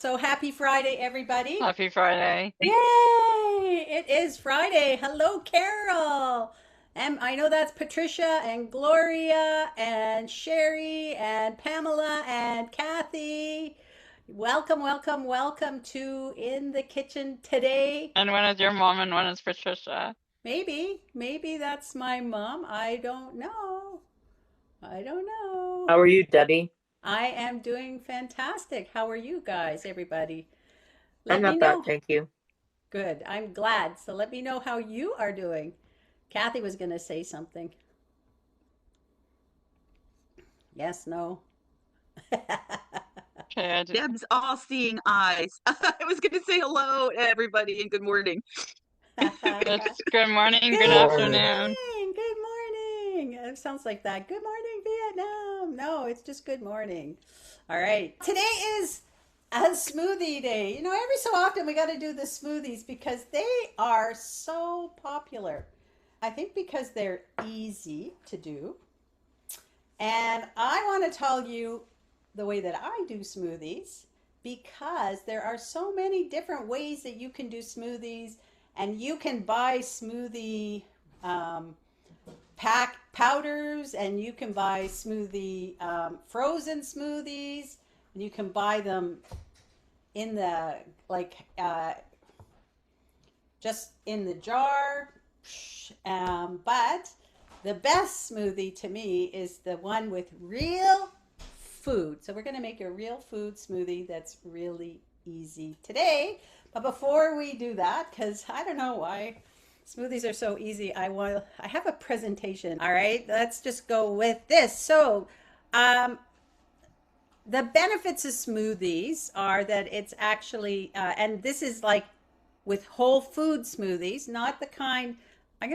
So happy Friday, everybody. Happy Friday. Yay! It is Friday. Hello, Carol. And I know that's Patricia and Gloria and Sherry and Pamela and Kathy. Welcome, welcome, welcome to In the Kitchen today. And one is your mom and one is Patricia. Maybe that's my mom. I don't know. I don't know. How are you, Debbie? I am doing fantastic. How are you guys, everybody? I'm Let me not bad, know. thank you. Good. I'm glad. So let me know how you are doing. Kathy was going to say something. Yes, no. Okay, Deb's all-seeing eyes. I was going to say hello to everybody and good morning. it's good morning, good Good Morning. afternoon. morning. Good morning. It sounds like that. Good morning, Vietnam. No, it's just good morning. All right. Today is a smoothie day. Every so often we got to do the smoothies because they are so popular. I think because they're easy to do. And I want to tell you the way that I do smoothies because there are so many different ways that you can do smoothies, and you can buy smoothie um, pack powders, and you can buy smoothie frozen smoothies, and you can buy them in the like just in the jar. But the best smoothie to me is the one with real food. So we're going to make a real food smoothie that's really easy today. But before we do that, because I don't know why smoothies are so easy, I have a presentation. All right, let's just go with this. So, um, the benefits of smoothies are that it's actually, and this is like with whole food smoothies, not the kind. I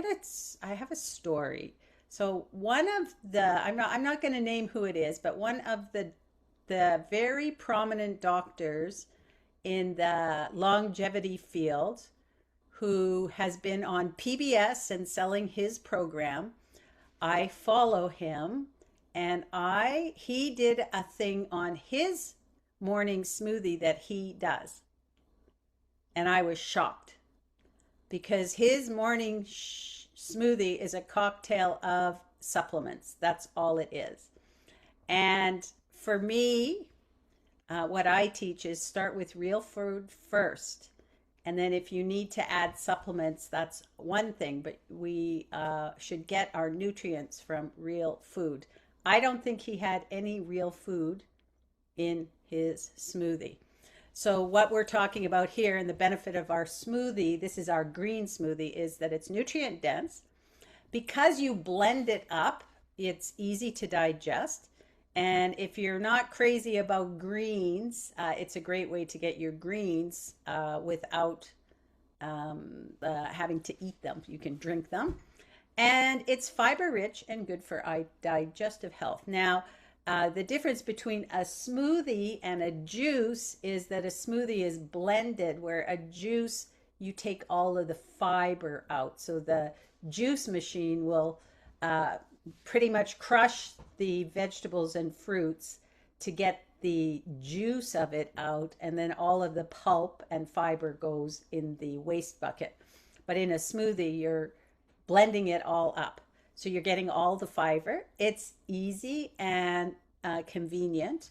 have a story. So one of the, I'm not going to name who it is, but one of the very prominent doctors in the longevity field who has been on PBS and selling his program. I follow him, and I he did a thing on his morning smoothie that he does, and I was shocked because his morning smoothie is a cocktail of supplements. That's all it is. And for me, what I teach is start with real food first. And then if you need to add supplements, that's one thing, but we should get our nutrients from real food. I don't think he had any real food in his smoothie. So what we're talking about here and the benefit of our smoothie, this is our green smoothie, is that it's nutrient dense. Because you blend it up, it's easy to digest. And if you're not crazy about greens, it's a great way to get your greens without having to eat them. You can drink them. And it's fiber rich and good for digestive health. Now, the difference between a smoothie and a juice is that a smoothie is blended, where a juice, you take all of the fiber out. So the juice machine will uh, pretty much crush the vegetables and fruits to get the juice of it out, and then all of the pulp and fiber goes in the waste bucket. But in a smoothie, you're blending it all up. So you're getting all the fiber. It's easy and convenient.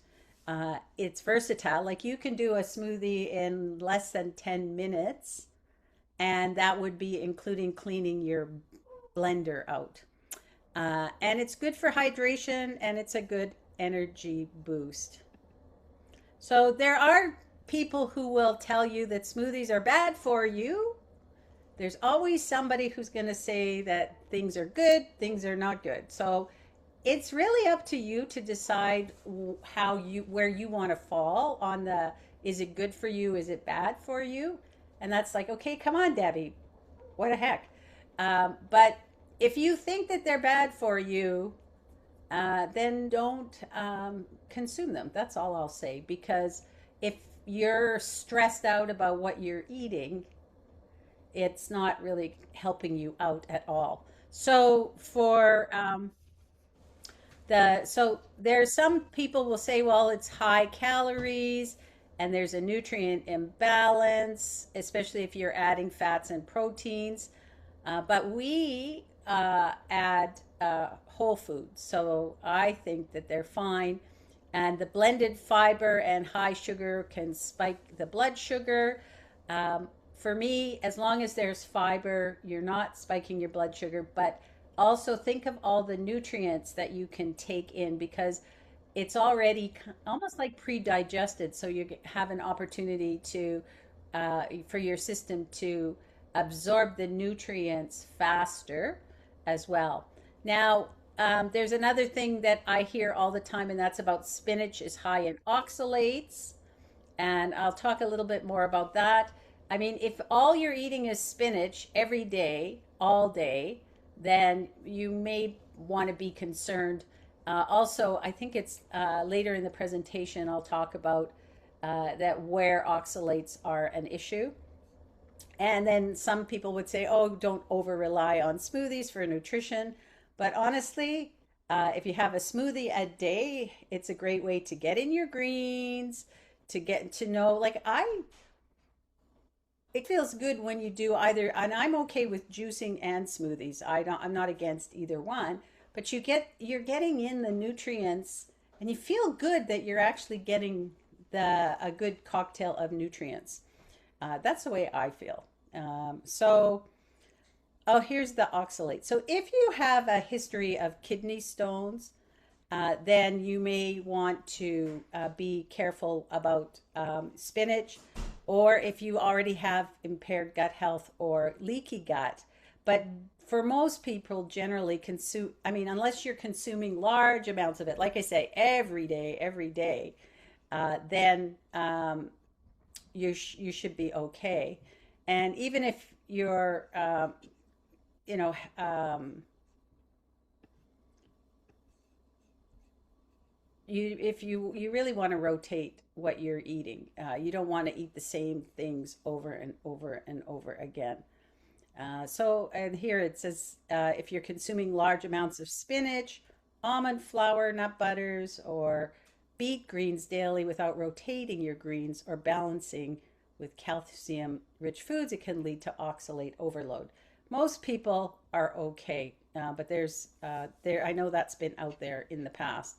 It's versatile. Like you can do a smoothie in less than 10 minutes, and that would be including cleaning your blender out. And it's good for hydration, and it's a good energy boost. So there are people who will tell you that smoothies are bad for you. There's always somebody who's going to say that things are good, things are not good. So it's really up to you to decide where you want to fall on the, is it good for you, is it bad for you? And that's like, okay, come on, Debbie, what the heck. But if you think that they're bad for you, then don't consume them. That's all I'll say. Because if you're stressed out about what you're eating, it's not really helping you out at all. So for so there's some people will say, well, it's high calories, and there's a nutrient imbalance, especially if you're adding fats and proteins. But we add whole foods, so I think that they're fine. And the blended fiber and high sugar can spike the blood sugar. For me, as long as there's fiber, you're not spiking your blood sugar. But also think of all the nutrients that you can take in because it's already almost like pre-digested, so you have an opportunity to for your system to absorb the nutrients faster as well. Now, there's another thing that I hear all the time, and that's about spinach is high in oxalates, and I'll talk a little bit more about that. I mean, if all you're eating is spinach every day, all day, then you may want to be concerned. Also, I think it's later in the presentation, I'll talk about that where oxalates are an issue. And then some people would say, oh, don't over rely on smoothies for nutrition. But honestly, if you have a smoothie a day, it's a great way to get in your greens, to get to know, like it feels good when you do either, and I'm okay with juicing and smoothies. I'm not against either one, but you're getting in the nutrients and you feel good that you're actually getting a good cocktail of nutrients. That's the way I feel. So, oh, here's the oxalate. So, if you have a history of kidney stones, then you may want to be careful about spinach, or if you already have impaired gut health or leaky gut. But for most people, generally consume, I mean, unless you're consuming large amounts of it, like I say, every day, then you should be okay. And even if you're, you know, if you really want to rotate what you're eating, you don't want to eat the same things over and over and over again. And here it says if you're consuming large amounts of spinach, almond flour, nut butters, or beet greens daily without rotating your greens or balancing with calcium rich foods, it can lead to oxalate overload. Most people are okay, but I know that's been out there in the past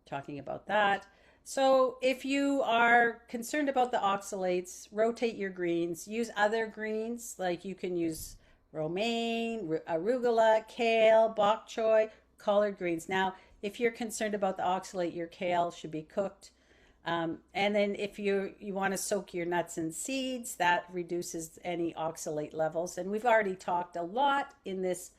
talking about that. So if you are concerned about the oxalates, rotate your greens. Use other greens, like you can use romaine, arugula, kale, bok choy, collard greens. Now, if you're concerned about the oxalate, your kale should be cooked. And then if you want to soak your nuts and seeds, that reduces any oxalate levels. And we've already talked a lot in this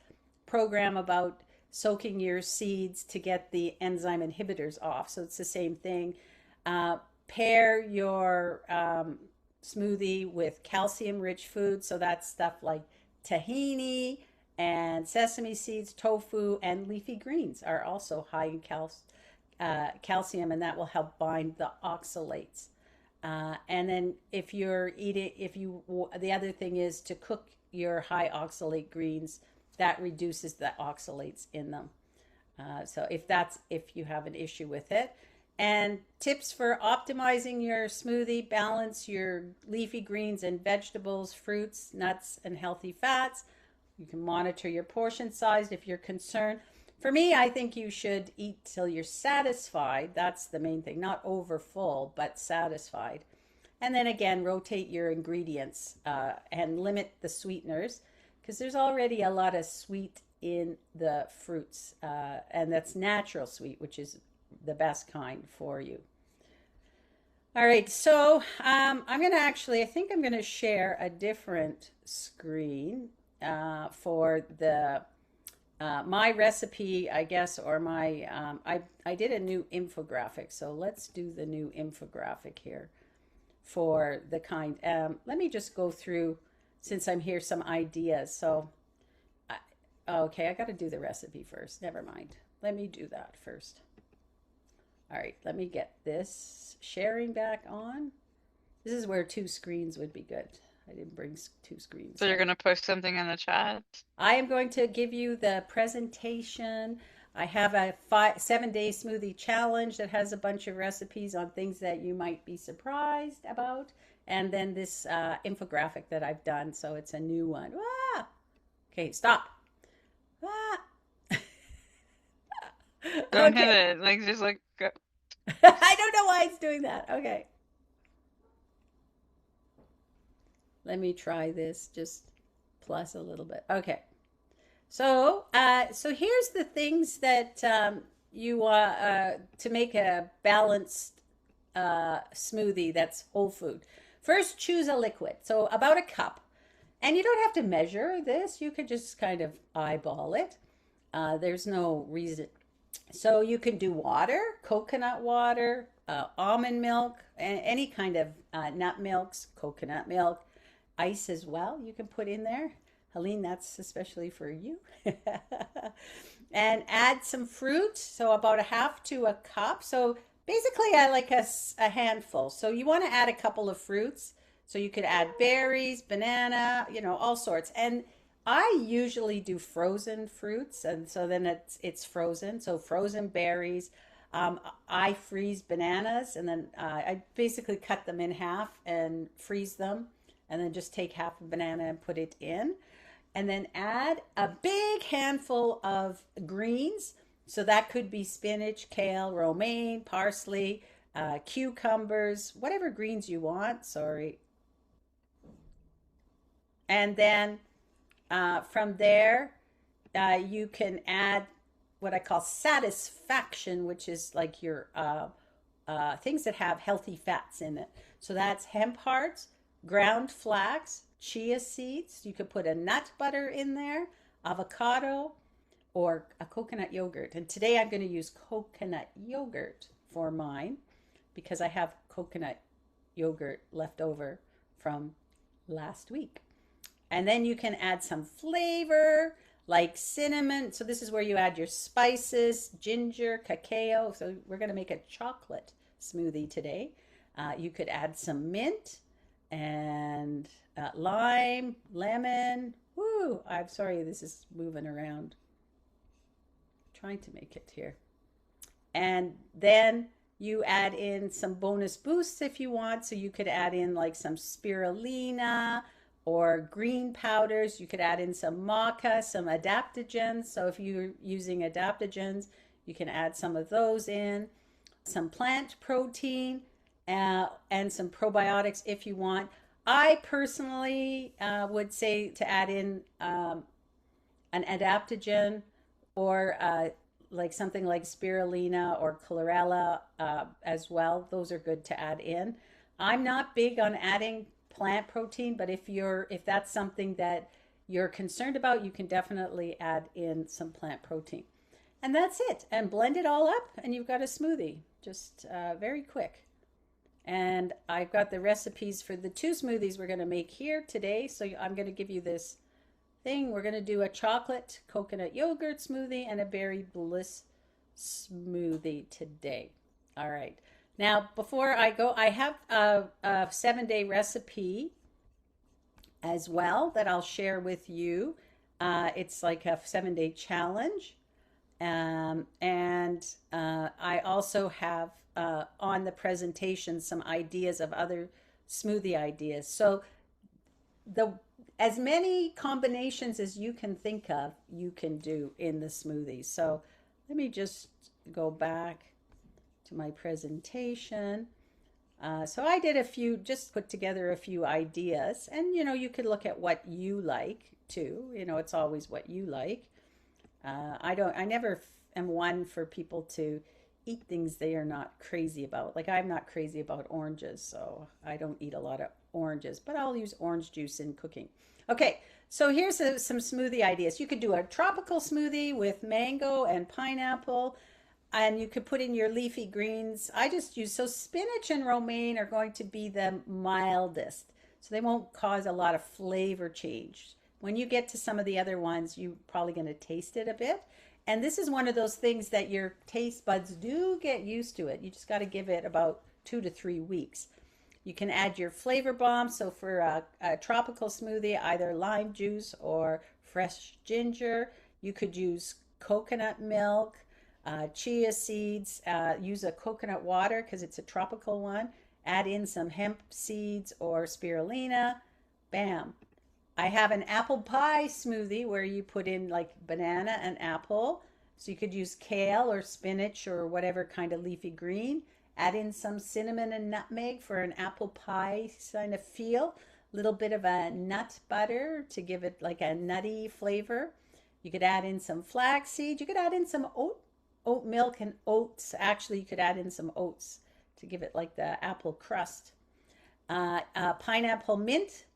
program about soaking your seeds to get the enzyme inhibitors off. So it's the same thing. Pair your smoothie with calcium rich foods. So that's stuff like tahini and sesame seeds, tofu, and leafy greens are also high in calcium, and that will help bind the oxalates. And then the other thing is to cook your high oxalate greens. That reduces the oxalates in them. So if you have an issue with it. And tips for optimizing your smoothie: balance your leafy greens and vegetables, fruits, nuts, and healthy fats. You can monitor your portion size if you're concerned. For me, I think you should eat till you're satisfied. That's the main thing, not over full, but satisfied. And then again, rotate your ingredients and limit the sweeteners because there's already a lot of sweet in the fruits, and that's natural sweet, which is the best kind for you. All right, so I think I'm going to share a different screen for the my recipe, I guess, or I did a new infographic. So let's do the new infographic here for the kind. Let me just go through, since I'm here, some ideas. So, okay, I got to do the recipe first. Never mind. Let me do that first. All right, let me get this sharing back on. This is where two screens would be good. I didn't bring two screens. So you're going to post something in the chat? I am going to give you the presentation. I have a 7-day smoothie challenge that has a bunch of recipes on things that you might be surprised about. And then this infographic that I've done. So it's a new one. Ah! Okay, stop. Ah! Don't hit Okay. it. Like just like go. I don't know why it's doing that. Okay. Let me try this just plus a little bit. Okay. So here's the things that you to make a balanced smoothie that's whole food. First, choose a liquid. So about a cup. And you don't have to measure this. You could just kind of eyeball it. There's no reason. So you can do water, coconut water, almond milk, any kind of nut milks, coconut milk, ice as well. You can put in there. Helene, that's especially for you. And add some fruit. So about a half to a cup. So basically, I like a handful. So you want to add a couple of fruits. So you could add berries, banana, all sorts. And I usually do frozen fruits, and so then it's frozen. So frozen berries. I freeze bananas, and then I basically cut them in half and freeze them, and then just take half a banana and put it in, and then add a big handful of greens. So that could be spinach, kale, romaine, parsley, cucumbers, whatever greens you want. Sorry. And then from there, you can add what I call satisfaction, which is like your things that have healthy fats in it. So that's hemp hearts, ground flax, chia seeds. You could put a nut butter in there, avocado, or a coconut yogurt. And today I'm going to use coconut yogurt for mine because I have coconut yogurt left over from last week. And then you can add some flavor like cinnamon. So this is where you add your spices, ginger, cacao. So we're going to make a chocolate smoothie today. You could add some mint and lime, lemon. Woo! I'm sorry, this is moving around. I'm trying to make it here. And then you add in some bonus boosts if you want. So you could add in like some spirulina or green powders. You could add in some maca, some adaptogens. So if you're using adaptogens, you can add some of those in, some plant protein, and some probiotics if you want. I personally would say to add in an adaptogen or like something like spirulina or chlorella as well. Those are good to add in. I'm not big on adding plant protein, but if that's something that you're concerned about, you can definitely add in some plant protein. And that's it. And blend it all up and you've got a smoothie. Just very quick. And I've got the recipes for the 2 smoothies we're going to make here today. So I'm going to give you this thing. We're going to do a chocolate coconut yogurt smoothie and a berry bliss smoothie today. All right. Now, before I go, I have a 7-day recipe as well that I'll share with you. It's like a 7-day challenge. And I also have on the presentation some ideas of other smoothie ideas. So as many combinations as you can think of, you can do in the smoothie. So let me just go back to my presentation. So I did just put together a few ideas, and you could look at what you like too. It's always what you like. I never am one for people to eat things they are not crazy about. Like I'm not crazy about oranges, so I don't eat a lot of oranges, but I'll use orange juice in cooking. Okay, so here's some smoothie ideas. You could do a tropical smoothie with mango and pineapple, and you could put in your leafy greens. I just use, so spinach and romaine are going to be the mildest, so they won't cause a lot of flavor change. When you get to some of the other ones, you're probably going to taste it a bit. And this is one of those things that your taste buds do get used to it. You just got to give it about 2 to 3 weeks. You can add your flavor bomb. So for a tropical smoothie, either lime juice or fresh ginger. You could use coconut milk, chia seeds. Use a coconut water because it's a tropical one. Add in some hemp seeds or spirulina. Bam. I have an apple pie smoothie where you put in like banana and apple. So you could use kale or spinach or whatever kind of leafy green. Add in some cinnamon and nutmeg for an apple pie kind of feel. Little bit of a nut butter to give it like a nutty flavor. You could add in some flax seed. You could add in some oat milk and oats. Actually, you could add in some oats to give it like the apple crust. Pineapple mint.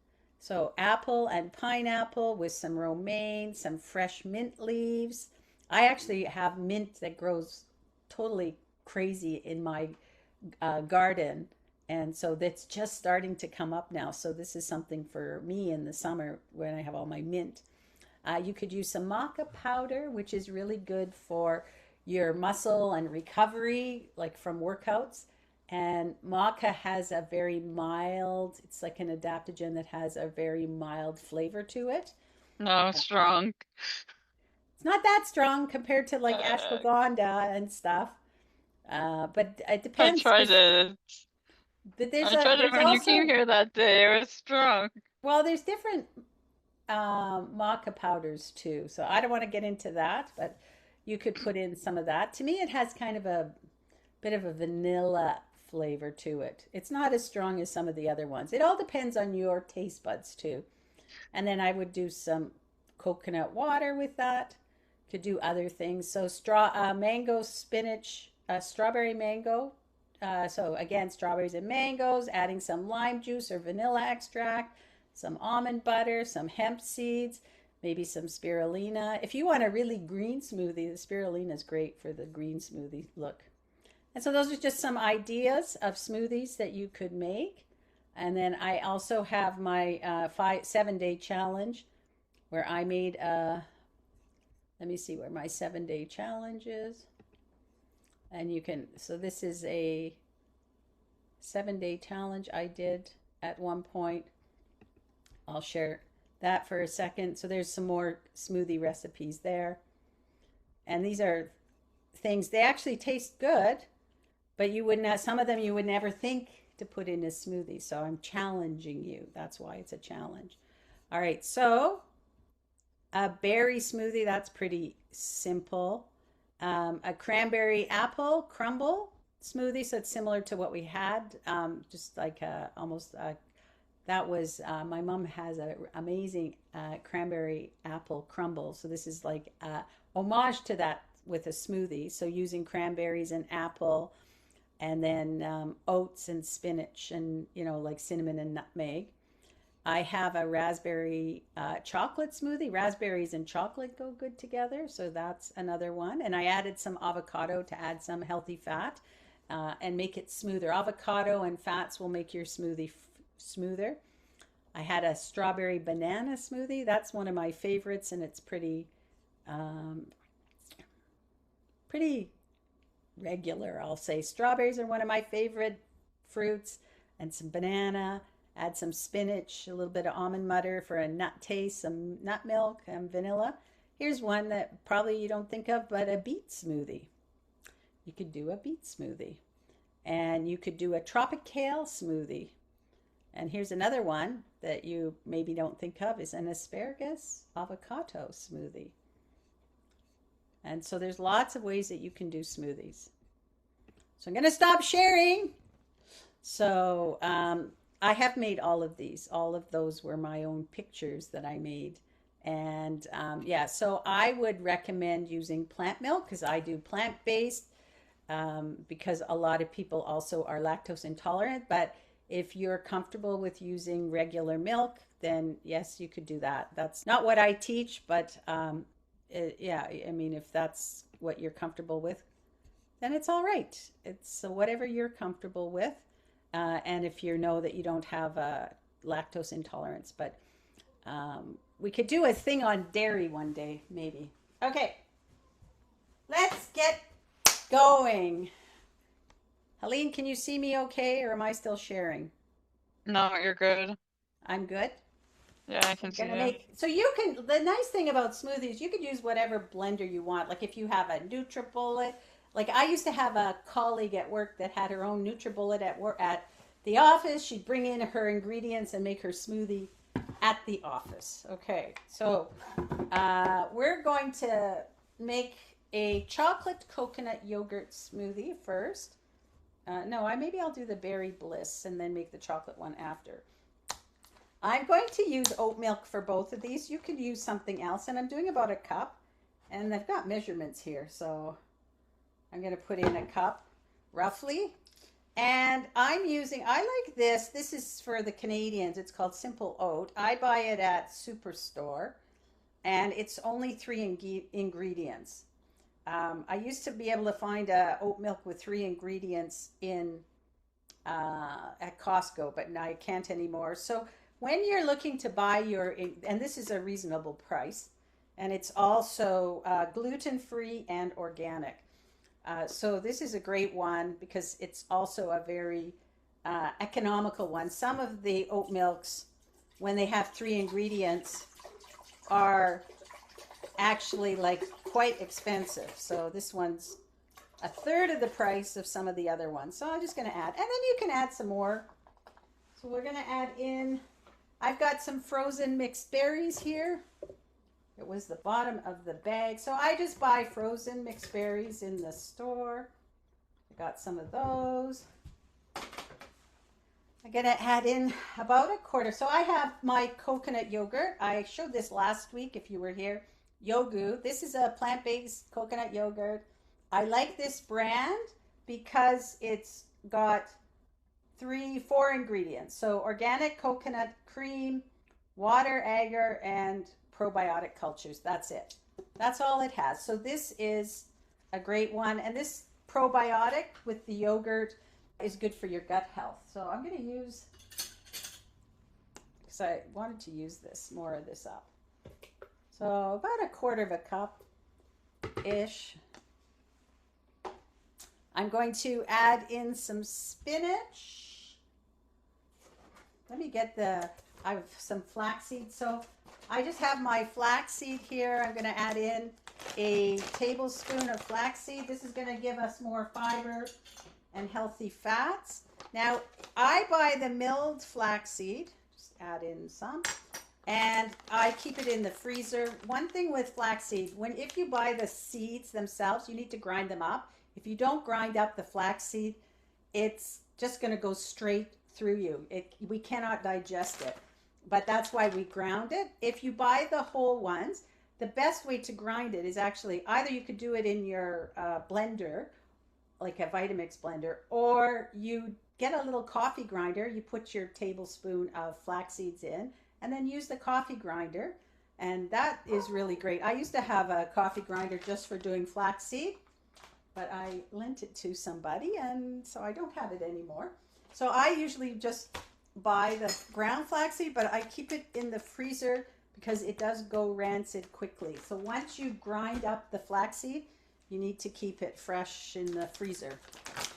So apple and pineapple with some romaine, some fresh mint leaves. I actually have mint that grows totally crazy in my garden. And so that's just starting to come up now. So this is something for me in the summer when I have all my mint. You could use some maca powder, which is really good for your muscle and recovery, like from workouts. And maca has a very mild, it's like an adaptogen that has a very mild flavor to it. No, strong. It's not that strong compared to like Uh, ashwagandha and stuff. But it I depends. tried it. But I tried it there's when you came also, here that day. It was strong. well, there's different maca powders too. So I don't want to get into that, but you could put in some of that. To me, it has kind of a bit of a vanilla flavor to it. It's not as strong as some of the other ones. It all depends on your taste buds too. And then I would do some coconut water with that. Could do other things. So mango, spinach, strawberry mango. So again, strawberries and mangoes, adding some lime juice or vanilla extract, some almond butter, some hemp seeds, maybe some spirulina. If you want a really green smoothie, the spirulina is great for the green smoothie look. And so those are just some ideas of smoothies that you could make. And then I also have my 7 day challenge where I made let me see where my 7 day challenge is. And you can, so this is a 7 day challenge I did at one point. I'll share that for a second. So there's some more smoothie recipes there. And these are things, they actually taste good, but you wouldn't have, some of them you would never think to put in a smoothie. So I'm challenging you. That's why it's a challenge. All right. So a berry smoothie, that's pretty simple. A cranberry apple crumble smoothie. So it's similar to what we had, just like almost that was my mom has an amazing cranberry apple crumble. So this is like homage to that with a smoothie. So using cranberries and apple, and then oats and spinach, and like cinnamon and nutmeg. I have a raspberry chocolate smoothie. Raspberries and chocolate go good together, so that's another one. And I added some avocado to add some healthy fat and make it smoother. Avocado and fats will make your smoothie smoother. I had a strawberry banana smoothie. That's one of my favorites, and it's um, pretty regular, I'll say. Strawberries are one of my favorite fruits, and some banana. Add some spinach, a little bit of almond butter for a nut taste, some nut milk, and vanilla. Here's one that probably you don't think of, but a beet smoothie. You could do a beet smoothie. And you could do a tropical smoothie. And here's another one that you maybe don't think of is an asparagus avocado smoothie. And so there's lots of ways that you can do smoothies. So I'm going to stop sharing. So I have made all of these. All of those were my own pictures that I made. And yeah, so I would recommend using plant milk because I do plant-based because a lot of people also are lactose intolerant. But if you're comfortable with using regular milk, then yes, you could do that. That's not what I teach, but yeah, I mean, if that's what you're comfortable with, then it's all right. It's whatever you're comfortable with. And if you know that you don't have a lactose intolerance, but we could do a thing on dairy one day, maybe. Okay, let's get going. Helene, can you see me okay, or am I still sharing? No, you're good. I'm good. Yeah, I can see Gonna that. make, so you can, the nice thing about smoothies, you could use whatever blender you want. Like if you have a NutriBullet, like I used to have a colleague at work that had her own NutriBullet at work at the office. She'd bring in her ingredients and make her smoothie at the office. Okay, so we're going to make a chocolate coconut yogurt smoothie first. No, maybe I'll do the berry bliss and then make the chocolate one after. I'm going to use oat milk for both of these. You could use something else, and I'm doing about a cup, and I've got measurements here, so I'm going to put in a cup roughly. And I like this. This is for the Canadians. It's called Simple Oat. I buy it at Superstore, and it's only 3 ingredients. I used to be able to find oat milk with 3 ingredients in at Costco, but now I can't anymore. So when you're looking to buy and this is a reasonable price, and it's also gluten-free and organic. So this is a great one because it's also a very economical one. Some of the oat milks, when they have 3 ingredients, are actually like quite expensive. So this one's a third of the price of some of the other ones. So I'm just going to add, and then you can add some more. So we're going to add in, I've got some frozen mixed berries here. It was the bottom of the bag. So I just buy frozen mixed berries in the store. I got some of those. I'm going to add in about a quarter. So I have my coconut yogurt. I showed this last week if you were here. Yogu. This is a plant-based coconut yogurt. I like this brand because it's got 4 ingredients. So organic coconut cream, water, agar, and probiotic cultures. That's it. That's all it has. So this is a great one. And this probiotic with the yogurt is good for your gut health. So I'm going to use, because I wanted to use more of this up. So about a quarter of a cup-ish. I'm going to add in some spinach. Let me get I have some flaxseed. So I just have my flaxseed here. I'm going to add in a tablespoon of flaxseed. This is going to give us more fiber and healthy fats. Now, I buy the milled flaxseed. Just add in some. And I keep it in the freezer. One thing with flaxseed, if you buy the seeds themselves, you need to grind them up. If you don't grind up the flaxseed, it's just going to go straight through you. We cannot digest it. But that's why we ground it. If you buy the whole ones, the best way to grind it is actually either you could do it in your blender, like a Vitamix blender, or you get a little coffee grinder. You put your tablespoon of flax seeds in, and then use the coffee grinder, and that is really great. I used to have a coffee grinder just for doing flaxseed, but I lent it to somebody, and so I don't have it anymore. So I usually just buy the ground flaxseed, but I keep it in the freezer because it does go rancid quickly. So once you grind up the flaxseed, you need to keep it fresh in the freezer.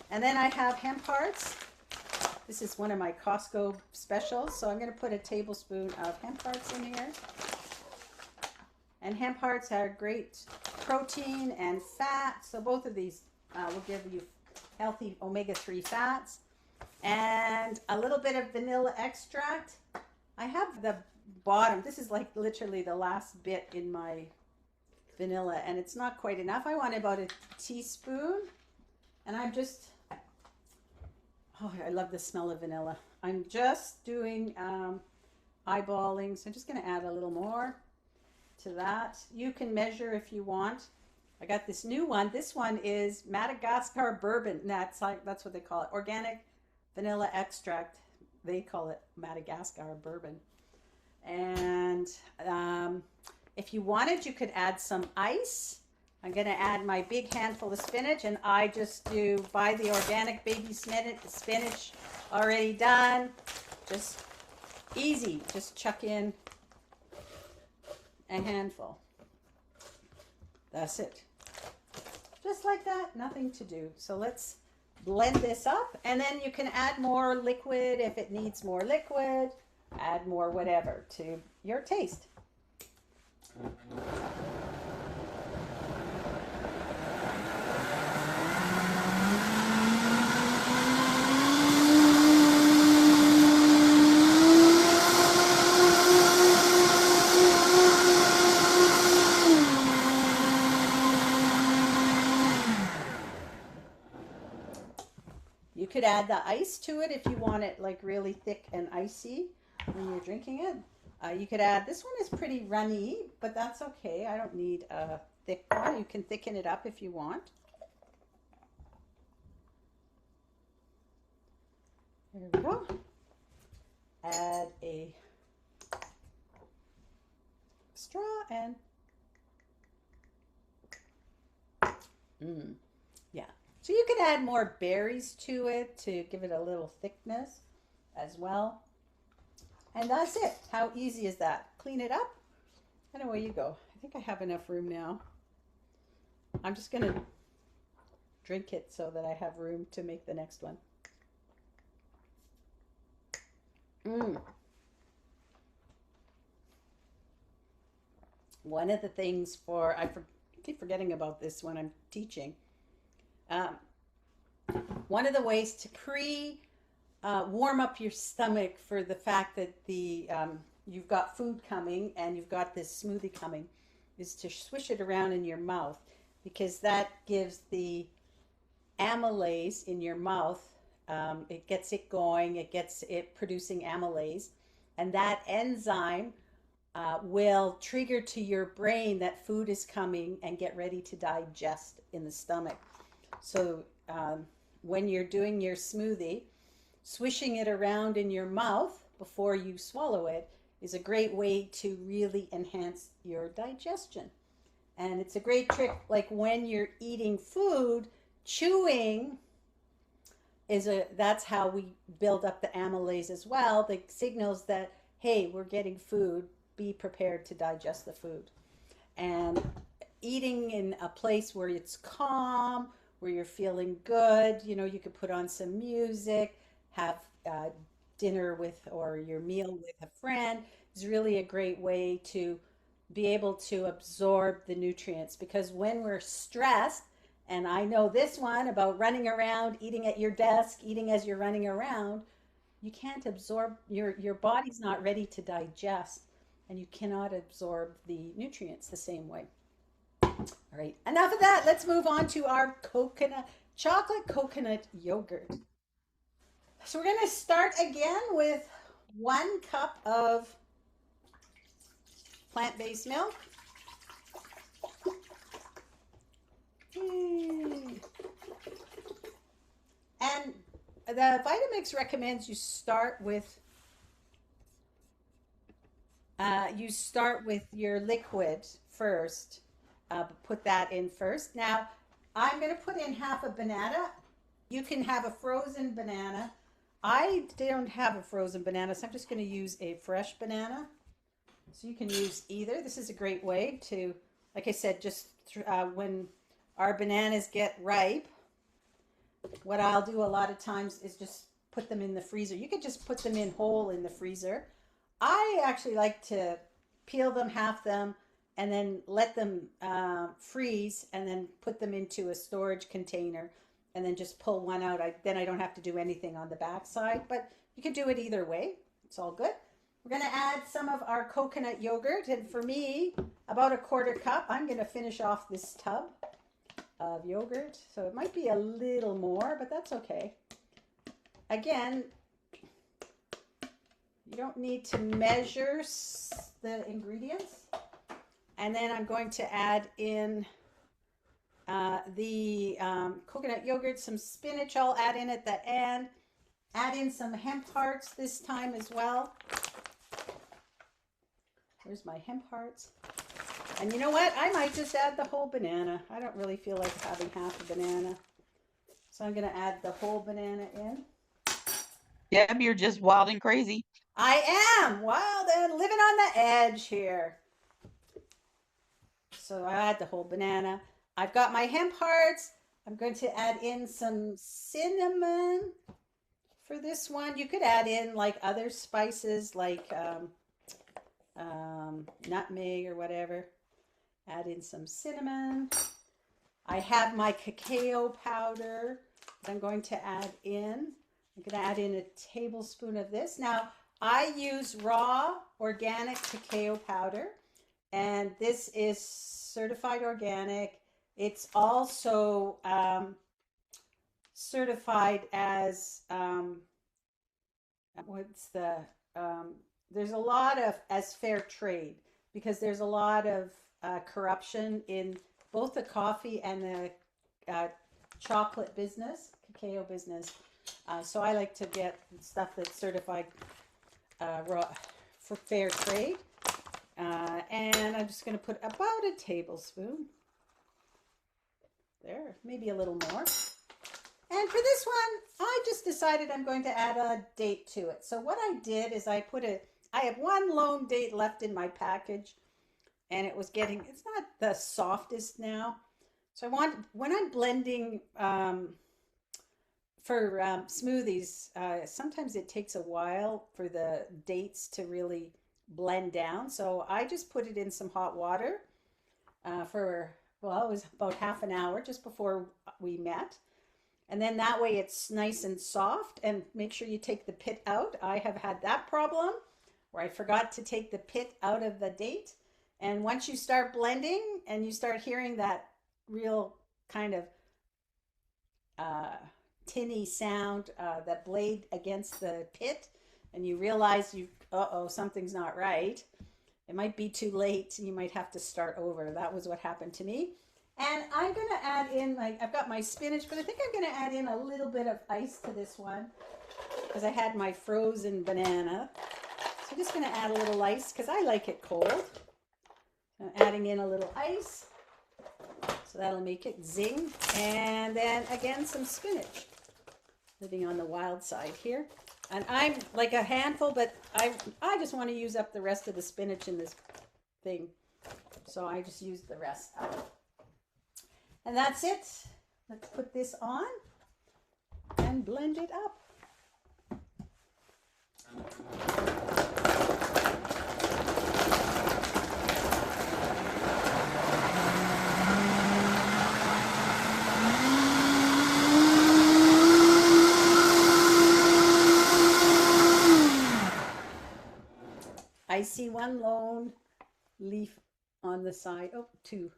And then I have hemp hearts. This is one of my Costco specials. So I'm going to put a tablespoon of hemp hearts in here. And hemp hearts are great protein and fat. So both of these will give you healthy omega-3 fats. And a little bit of vanilla extract. I have the bottom. This is like literally the last bit in my vanilla, and it's not quite enough. I want about a teaspoon. And I'm just, oh, I love the smell of vanilla. I'm just doing eyeballing. So I'm just going to add a little more to that. You can measure if you want. I got this new one. This one is Madagascar bourbon. That's what they call it. Organic vanilla extract. They call it Madagascar bourbon. And if you wanted, you could add some ice. I'm going to add my big handful of spinach, and I just buy the organic baby spinach already done. Just easy. Just chuck in a handful. That's it. Just like that, nothing to do. So let's blend this up, and then you can add more liquid if it needs more liquid. Add more whatever to your taste. You could add the ice to it if you want it like really thick and icy when you're drinking it. You could add, this one is pretty runny, but that's okay. I don't need a thick one. You can thicken it up if you want. There we go. Add a straw and yeah. So you could add more berries to it to give it a little thickness as well. And that's it. How easy is that? Clean it up and away you go. I think I have enough room now. I'm just going to drink it so that I have room to make the next one. One of the things I keep forgetting about this when I'm teaching. One of the ways to warm up your stomach for the fact that you've got food coming and you've got this smoothie coming is to swish it around in your mouth, because that gives the amylase in your mouth, it gets it going, it gets it producing amylase, and that enzyme will trigger to your brain that food is coming and get ready to digest in the stomach. So when you're doing your smoothie, swishing it around in your mouth before you swallow it is a great way to really enhance your digestion. And it's a great trick, like when you're eating food, chewing that's how we build up the amylase as well. The signals that, hey, we're getting food, be prepared to digest the food. And eating in a place where it's calm, where you're feeling good, you could put on some music, have dinner with, or your meal with a friend, is really a great way to be able to absorb the nutrients. Because when we're stressed, and I know this one about running around, eating at your desk, eating as you're running around, you can't absorb, your body's not ready to digest, and you cannot absorb the nutrients the same way. All right, enough of that. Let's move on to our chocolate coconut yogurt. So we're going to start again with 1 cup of plant-based milk. And the Vitamix recommends you start with your liquid first. Put that in first. Now, I'm going to put in half a banana. You can have a frozen banana. I don't have a frozen banana, so I'm just going to use a fresh banana. So you can use either. This is a great way to, like I said, just when our bananas get ripe, what I'll do a lot of times is just put them in the freezer. You could just put them in whole in the freezer. I actually like to peel them, half them, and then let them freeze, and then put them into a storage container, and then just pull one out. Then I don't have to do anything on the back side, but you can do it either way. It's all good. We're going to add some of our coconut yogurt, and for me, about a 1/4 cup. I'm going to finish off this tub of yogurt, so it might be a little more, but that's okay. Again, you don't need to measure the ingredients. And then I'm going to add in the coconut yogurt, some spinach I'll add in at the end. Add in some hemp hearts this time as well. There's my hemp hearts. And you know what? I might just add the whole banana. I don't really feel like having half a banana. So I'm going to add the whole banana in. Deb, you're just wild and crazy. I am wild and living on the edge here. So I add the whole banana. I've got my hemp hearts. I'm going to add in some cinnamon for this one, you could add in like other spices like nutmeg or whatever. Add in some cinnamon. I have my cacao powder that I'm going to add in. I'm going to add in a tablespoon of this. Now, I use raw organic cacao powder, and this is certified organic. It's also certified as there's a lot of as fair trade, because there's a lot of corruption in both the coffee and the chocolate business, cacao business. So I like to get stuff that's certified raw for fair trade. And I'm just going to put about a tablespoon there, maybe a little more. And for this one, I just decided I'm going to add a date to it. So what I did is I have one lone date left in my package, and it's not the softest now. So when I'm blending for smoothies, sometimes it takes a while for the dates to really blend down. So I just put it in some hot water it was about half an hour just before we met. And then that way it's nice and soft, and make sure you take the pit out. I have had that problem where I forgot to take the pit out of the date. And once you start blending and you start hearing that real kind of tinny sound, that blade against the pit, and you realize something's not right, it might be too late. You might have to start over. That was what happened to me. And I'm going to add in, I've got my spinach, but I think I'm going to add in a little bit of ice to this one because I had my frozen banana. So I'm just going to add a little ice because I like it cold. I'm adding in a little ice, so that'll make it zing. And then again, some spinach. Living on the wild side here. And I'm like a handful, but I just want to use up the rest of the spinach in this thing. So I just used the rest up. And that's it. Let's put this on and blend it up. I see one lone leaf on the side. Oh, two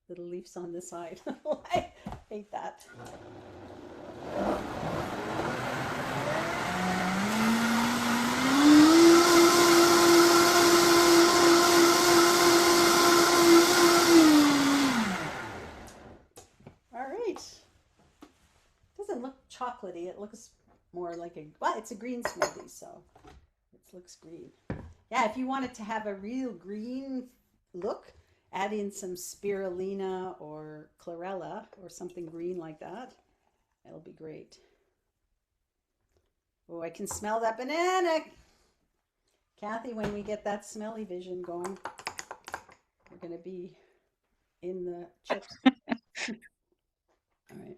little leaves on the side. I hate that. All right. Doesn't look chocolatey. It looks more like it's a green smoothie, so it looks green. Yeah, if you want it to have a real green look, add in some spirulina or chlorella or something green like that. That'll be great. Oh, I can smell that banana. Kathy, when we get that smelly vision going, we're going to be in the chips. All right.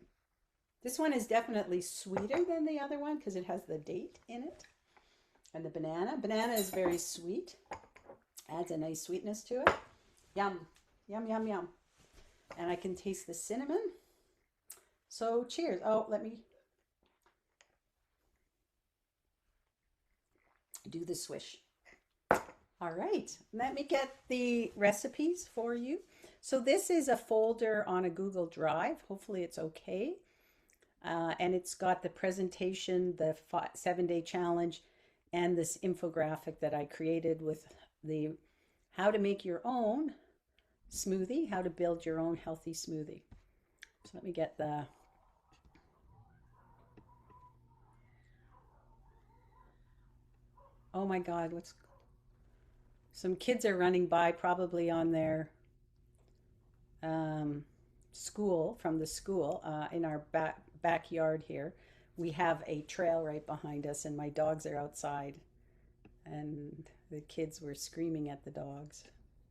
This one is definitely sweeter than the other one because it has the date in it. And the banana. Banana is very sweet. Adds a nice sweetness to it. Yum, yum, yum, yum. And I can taste the cinnamon. So cheers. Oh, let me do the swish. All right, let me get the recipes for you. So this is a folder on a Google Drive. Hopefully it's okay. And it's got the presentation, the 7-day challenge, and this infographic that I created with the how to make your own smoothie, how to build your own healthy smoothie. So let me get the oh my God, some kids are running by probably on their school, from the school in our backyard here. We have a trail right behind us, and my dogs are outside, and the kids were screaming at the dogs.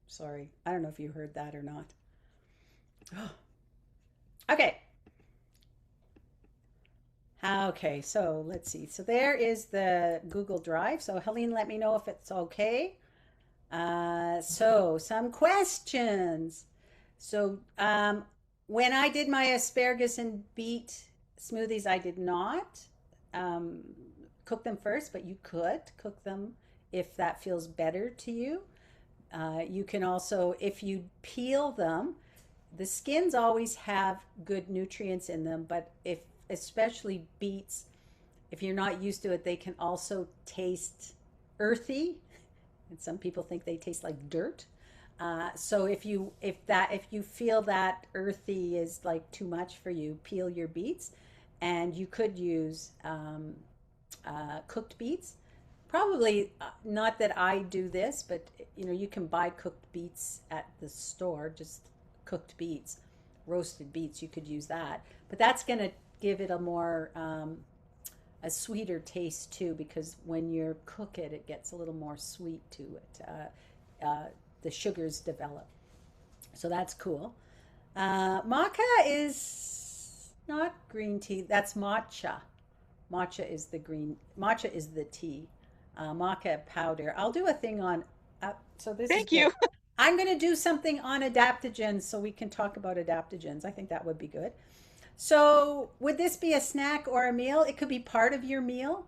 Sorry, I don't know if you heard that or not. Okay. Okay, so let's see. So there is the Google Drive. So Helene, let me know if it's okay. So some questions. So when I did my asparagus and beet smoothies, I did not um, cook them first, but you could cook them if that feels better to you. You can also, if you peel them, the skins always have good nutrients in them, but if especially beets, if you're not used to it, they can also taste earthy, and some people think they taste like dirt. So if you feel that earthy is like too much for you, peel your beets, and you could use cooked beets. Probably not that I do this, but you can buy cooked beets at the store, just cooked beets, roasted beets. You could use that, but that's going to give it a sweeter taste too, because when you cook it, it gets a little more sweet to it. The sugars develop, so that's cool. Maca is not green tea. That's matcha. Matcha is the tea. Maca powder. I'll do a thing on. So this is Thank good. you. I'm going to do something on adaptogens so we can talk about adaptogens. I think that would be good. So, would this be a snack or a meal? It could be part of your meal.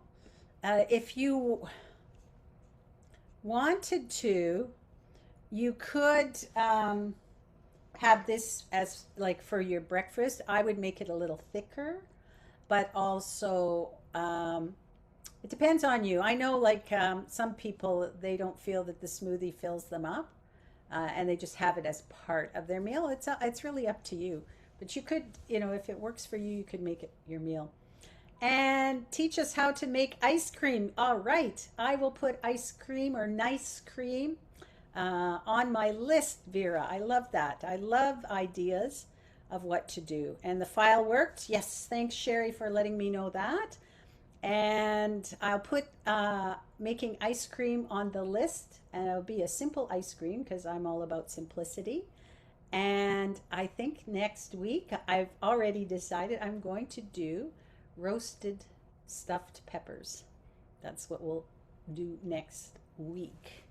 If you wanted to, you could have this as like for your breakfast. I would make it a little thicker, but also it depends on you. I know, like some people, they don't feel that the smoothie fills them up, and they just have it as part of their meal. It's really up to you. But you could, if it works for you, you could make it your meal. And teach us how to make ice cream. All right, I will put ice cream or nice cream on my list, Vera. I love that. I love ideas of what to do. And the file worked. Yes, thanks, Sherry, for letting me know that. And I'll put making ice cream on the list, and it'll be a simple ice cream because I'm all about simplicity. And I think next week, I've already decided I'm going to do roasted stuffed peppers. That's what we'll do next week.